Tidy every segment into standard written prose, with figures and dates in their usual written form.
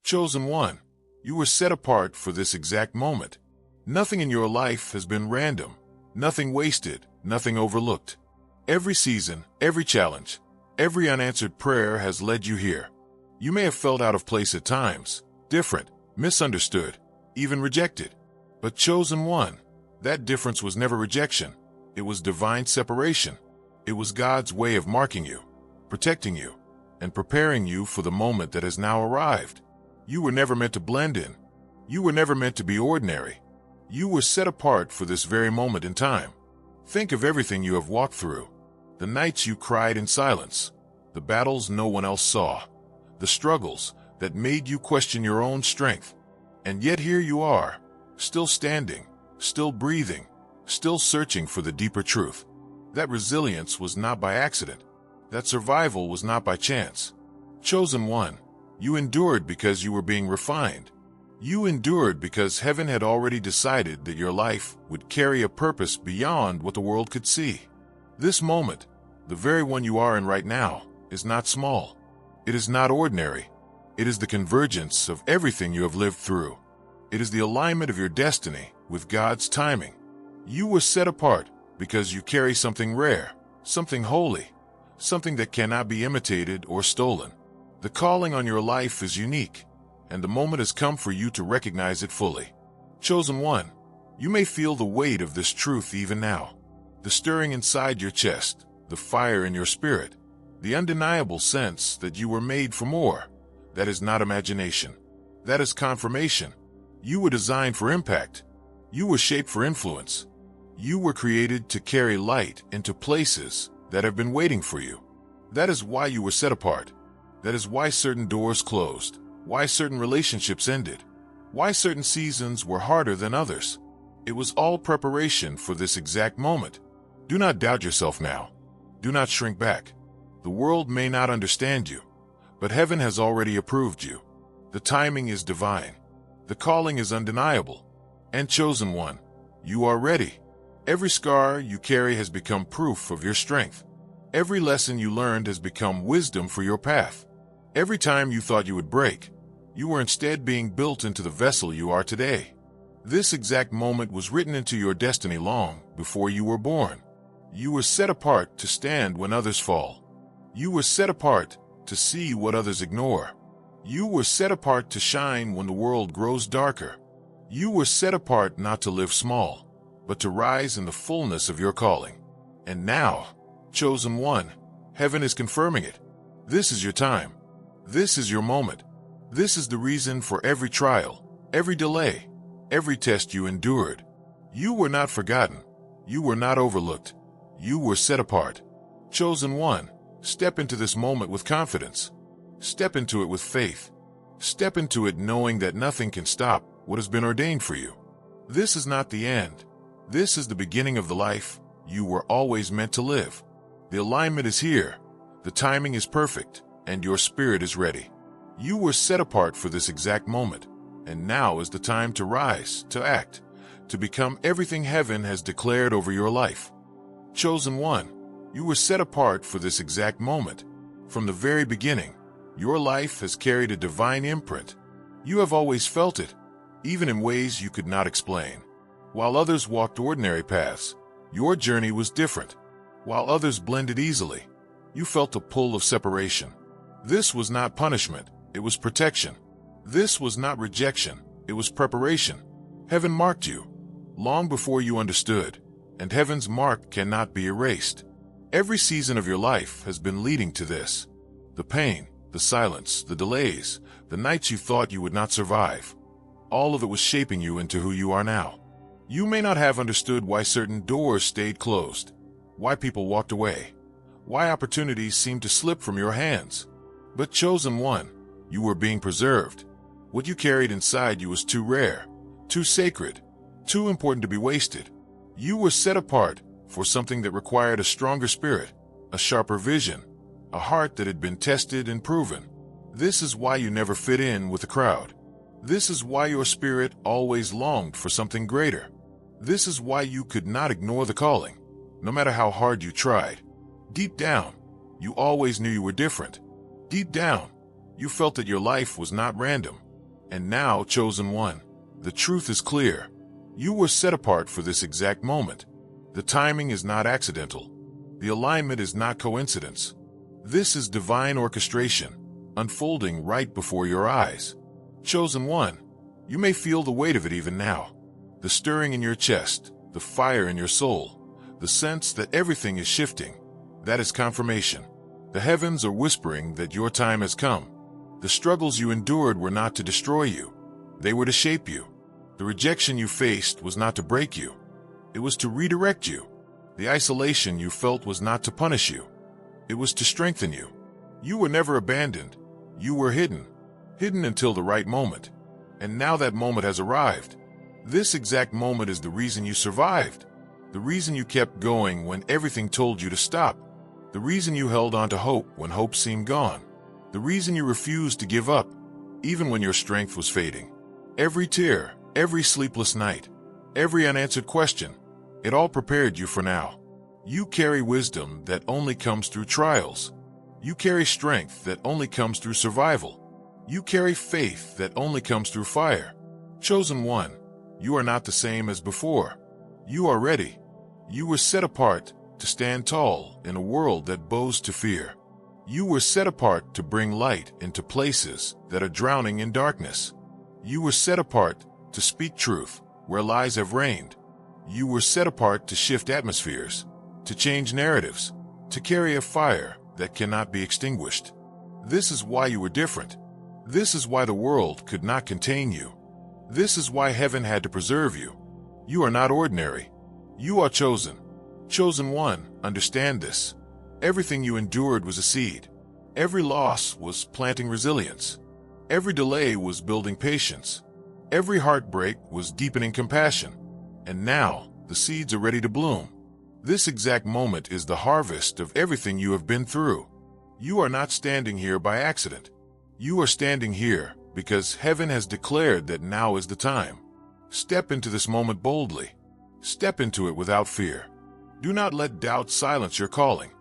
Chosen one, you were set apart for this exact moment. Nothing in your life has been random, nothing wasted, nothing overlooked. Every season, every challenge, every unanswered prayer has led you here. You may have felt out of place at times, different, misunderstood, even rejected. But chosen one, that difference was never rejection. It was divine separation. It was God's way of marking you, protecting you, and preparing you for the moment that has now arrived. You were never meant to blend in. You were never meant to be ordinary. You were set apart for this very moment in time. Think of everything you have walked through. The nights you cried in silence, the battles no one else saw, the struggles that made you question your own strength. And yet here you are, still standing, still breathing, still searching for the deeper truth. That resilience was not by accident. That survival was not by chance. Chosen one, you endured because you were being refined. You endured because heaven had already decided that your life would carry a purpose beyond what the world could see. This moment, the very one you are in right now, is not small. It is not ordinary. It is the convergence of everything you have lived through. It is the alignment of your destiny with God's timing. You were set apart because you carry something rare, something holy, something that cannot be imitated or stolen. The calling on your life is unique, and the moment has come for you to recognize it fully. Chosen one, you may feel the weight of this truth even now. The stirring inside your chest, the fire in your spirit, the undeniable sense that you were made for more. That is not imagination. That is confirmation. You were designed for impact. You were shaped for influence. You were created to carry light into places that have been waiting for you. That is why you were set apart. That is why certain doors closed, why certain relationships ended, why certain seasons were harder than others. It was all preparation for this exact moment. Do not doubt yourself now. Do not shrink back. The world may not understand you, but heaven has already approved you. The timing is divine. The calling is undeniable. And chosen one, you are ready. Every scar you carry has become proof of your strength. Every lesson you learned has become wisdom for your path. Every time you thought you would break, you were instead being built into the vessel you are today. This exact moment was written into your destiny long before you were born. You were set apart to stand when others fall. You were set apart to see what others ignore. You were set apart to shine when the world grows darker. You were set apart not to live small, but to rise in the fullness of your calling. And now, chosen one, heaven is confirming it. This is your time. This is your moment. This is the reason for every trial, every delay, every test you endured. You were not forgotten. You were not overlooked. You were set apart. Chosen one, step into this moment with confidence. Step into it with faith. Step into it knowing that nothing can stop what has been ordained for you. This is not the end. This is the beginning of the life you were always meant to live. The alignment is here. The timing is perfect, and your spirit is ready. You were set apart for this exact moment, and now is the time to rise, to act, to become everything heaven has declared over your life. Chosen one, you were set apart for this exact moment. From the very beginning, your life has carried a divine imprint. You have always felt it, even in ways you could not explain. While others walked ordinary paths, your journey was different. While others blended easily, you felt a pull of separation. This was not punishment, it was protection. This was not rejection, it was preparation. Heaven marked you, long before you understood, and heaven's mark cannot be erased. Every season of your life has been leading to this. The pain, the silence, the delays, the nights you thought you would not survive. All of it was shaping you into who you are now. You may not have understood why certain doors stayed closed, why people walked away, why opportunities seemed to slip from your hands. But chosen one, you were being preserved. What you carried inside you was too rare, too sacred, too important to be wasted. You were set apart for something that required a stronger spirit, a sharper vision, a heart that had been tested and proven. This is why you never fit in with the crowd. This is why your spirit always longed for something greater. This is why you could not ignore the calling, no matter how hard you tried. Deep down, you always knew you were different. Deep down, you felt that your life was not random. And now, chosen one, the truth is clear. You were set apart for this exact moment. The timing is not accidental. The alignment is not coincidence. This is divine orchestration, unfolding right before your eyes. Chosen one, you may feel the weight of it even now. The stirring in your chest, the fire in your soul, the sense that everything is shifting. That is confirmation. The heavens are whispering that your time has come. The struggles you endured were not to destroy you. They were to shape you. The rejection you faced was not to break you. It was to redirect you. The isolation you felt was not to punish you. It was to strengthen you. You were never abandoned. You were hidden. Hidden until the right moment. And now that moment has arrived. This exact moment is the reason you survived. The reason you kept going when everything told you to stop. The reason you held on to hope when hope seemed gone. The reason you refused to give up, even when your strength was fading. Every tear, every sleepless night, every unanswered question, it all prepared you for now. You carry wisdom that only comes through trials. You carry strength that only comes through survival. You carry faith that only comes through fire. Chosen one, you are not the same as before. You are ready. You were set apart to stand tall in a world that bows to fear. You were set apart to bring light into places that are drowning in darkness. You were set apart to speak truth where lies have reigned. You were set apart to shift atmospheres, to change narratives, to carry a fire that cannot be extinguished. This is why you were different. This is why the world could not contain you. This is why heaven had to preserve you. You are not ordinary. You are chosen. Chosen one, understand this. Everything you endured was a seed. Every loss was planting resilience. Every delay was building patience. Every heartbreak was deepening compassion. And now, the seeds are ready to bloom. This exact moment is the harvest of everything you have been through. You are not standing here by accident. You are standing here because heaven has declared that now is the time. Step into this moment boldly. Step into it without fear. Do not let doubt silence your calling.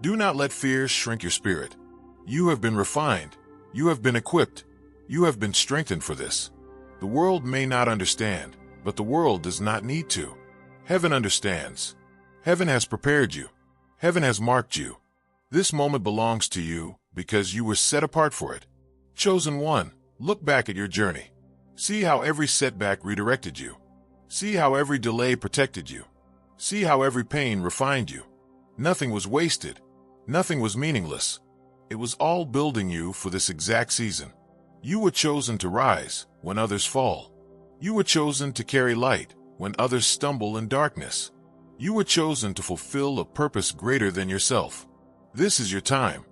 Do not let fear shrink your spirit. You have been refined. You have been equipped. You have been strengthened for this. The world may not understand, but the world does not need to. Heaven understands. Heaven has prepared you. Heaven has marked you. This moment belongs to you because you were set apart for it. Chosen one, look back at your journey. See how every setback redirected you. See how every delay protected you. See how every pain refined you. Nothing was wasted. Nothing was meaningless. It was all building you for this exact season. You were chosen to rise when others fall. You were chosen to carry light when others stumble in darkness. You were chosen to fulfill a purpose greater than yourself. This is your time.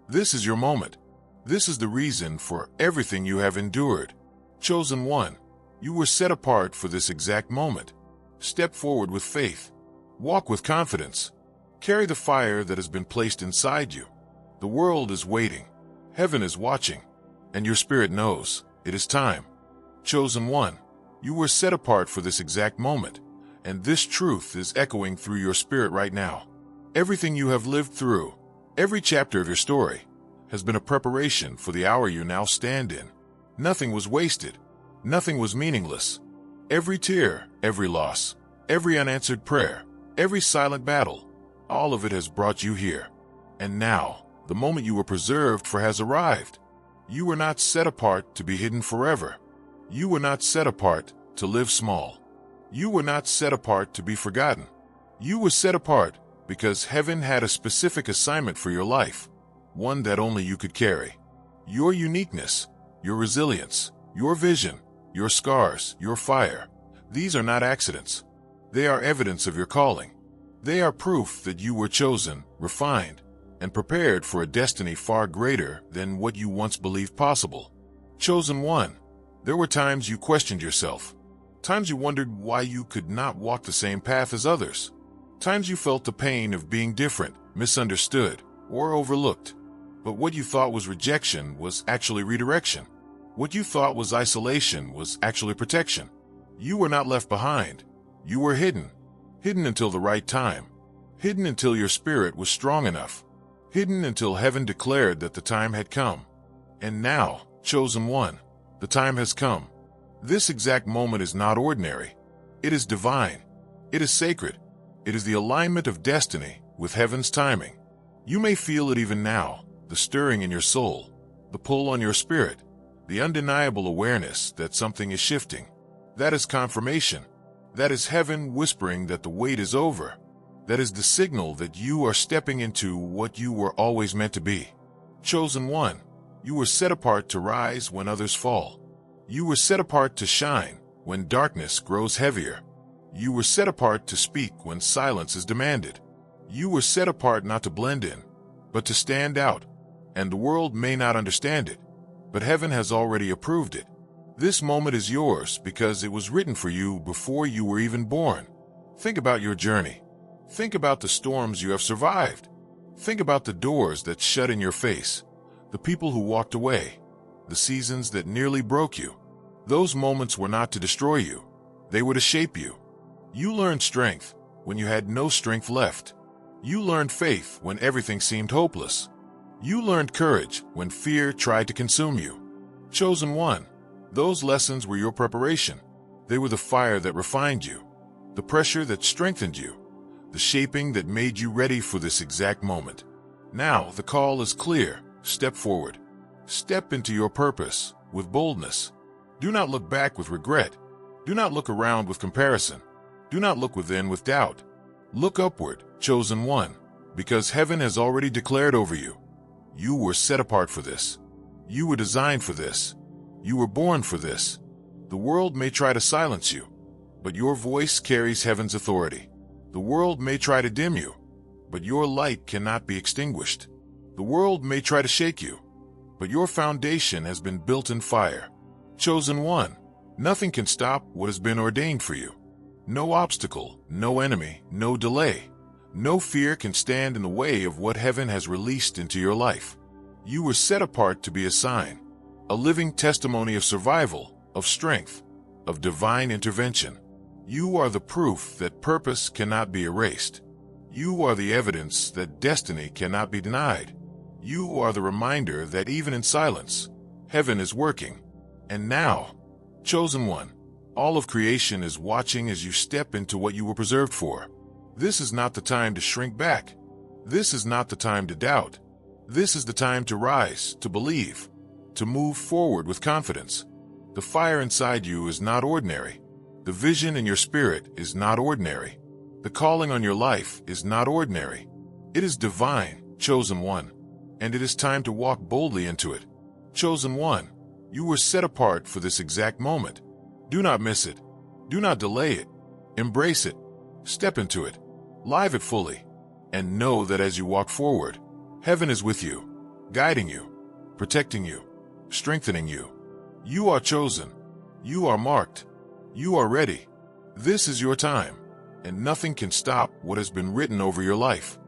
This is your moment. This is the reason for everything you have endured. Chosen one, you were set apart for this exact moment. Step forward with faith. Walk with confidence. Carry the fire that has been placed inside you. The world is waiting. Heaven is watching. And your spirit knows it is time. Chosen one, you were set apart for this exact moment. And this truth is echoing through your spirit right now. Everything you have lived through, every chapter of your story, has been a preparation for the hour you now stand in. Nothing was wasted. Nothing was meaningless. Every tear, every loss, every unanswered prayer, every silent battle, all of it has brought you here. And now, the moment you were preserved for has arrived. You were not set apart to be hidden forever. You were not set apart to live small. You were not set apart to be forgotten. You were set apart because heaven had a specific assignment for your life, one that only you could carry. Your uniqueness, your resilience, your vision, your scars, your fire, these are not accidents. They are evidence of your calling. They are proof that you were chosen, refined, and prepared for a destiny far greater than what you once believed possible. Chosen one, there were times you questioned yourself. Times you wondered why you could not walk the same path as others. Times you felt the pain of being different, misunderstood, or overlooked. But what you thought was rejection was actually redirection. What you thought was isolation was actually protection. You were not left behind. You were hidden. Hidden until the right time. Hidden until your spirit was strong enough. Hidden until heaven declared that the time had come. And now, chosen one, The time has come. This exact moment is not ordinary. It is divine. It is sacred. It is the alignment of destiny with heaven's timing. You may feel it even now, the stirring in your soul, the pull on your spirit, the undeniable awareness that something is shifting. That is confirmation. That is heaven whispering that the wait is over. That is the signal that you are stepping into what you were always meant to be. Chosen one, you were set apart to rise when others fall. You were set apart to shine when darkness grows heavier. You were set apart to speak when silence is demanded. You were set apart not to blend in, but to stand out. And the world may not understand it, but heaven has already approved it. This moment is yours because it was written for you before you were even born. Think about your journey. Think about the storms you have survived. Think about the doors that shut in your face, the people who walked away, the seasons that nearly broke you. Those moments were not to destroy you. They were to shape you. You learned strength when you had no strength left. You learned faith when everything seemed hopeless. You learned courage when fear tried to consume you. Chosen one, those lessons were your preparation. They were the fire that refined you, the pressure that strengthened you, the shaping that made you ready for this exact moment. Now the call is clear. Step forward. Step into your purpose with boldness. Do not look back with regret. Do not look around with comparison. Do not look within with doubt. Look upward, chosen one, because heaven has already declared over you. You were set apart for this. You were designed for this. You were born for this. The world may try to silence you, but your voice carries heaven's authority. The world may try to dim you, but your light cannot be extinguished. The world may try to shake you, but your foundation has been built in fire. Chosen one, nothing can stop what has been ordained for you. No obstacle, no enemy, no delay. No fear can stand in the way of what heaven has released into your life. You were set apart to be a sign, a living testimony of survival, of strength, of divine intervention. You are the proof that purpose cannot be erased. You are the evidence that destiny cannot be denied. You are the reminder that even in silence, heaven is working. And now, chosen one, all of creation is watching as you step into what you were preserved for. This is not the time to shrink back. This is not the time to doubt. This is the time to rise, to believe, to move forward with confidence. The fire inside you is not ordinary. The vision in your spirit is not ordinary. The calling on your life is not ordinary. It is divine, chosen one, and it is time to walk boldly into it. Chosen one, you were set apart for this exact moment. Do not miss it. Do not delay it. Embrace it. Step into it. Live it fully. And know that as you walk forward, heaven is with you, guiding you, protecting you, strengthening you. You are chosen. You are marked. You are ready. This is your time, and nothing can stop what has been written over your life.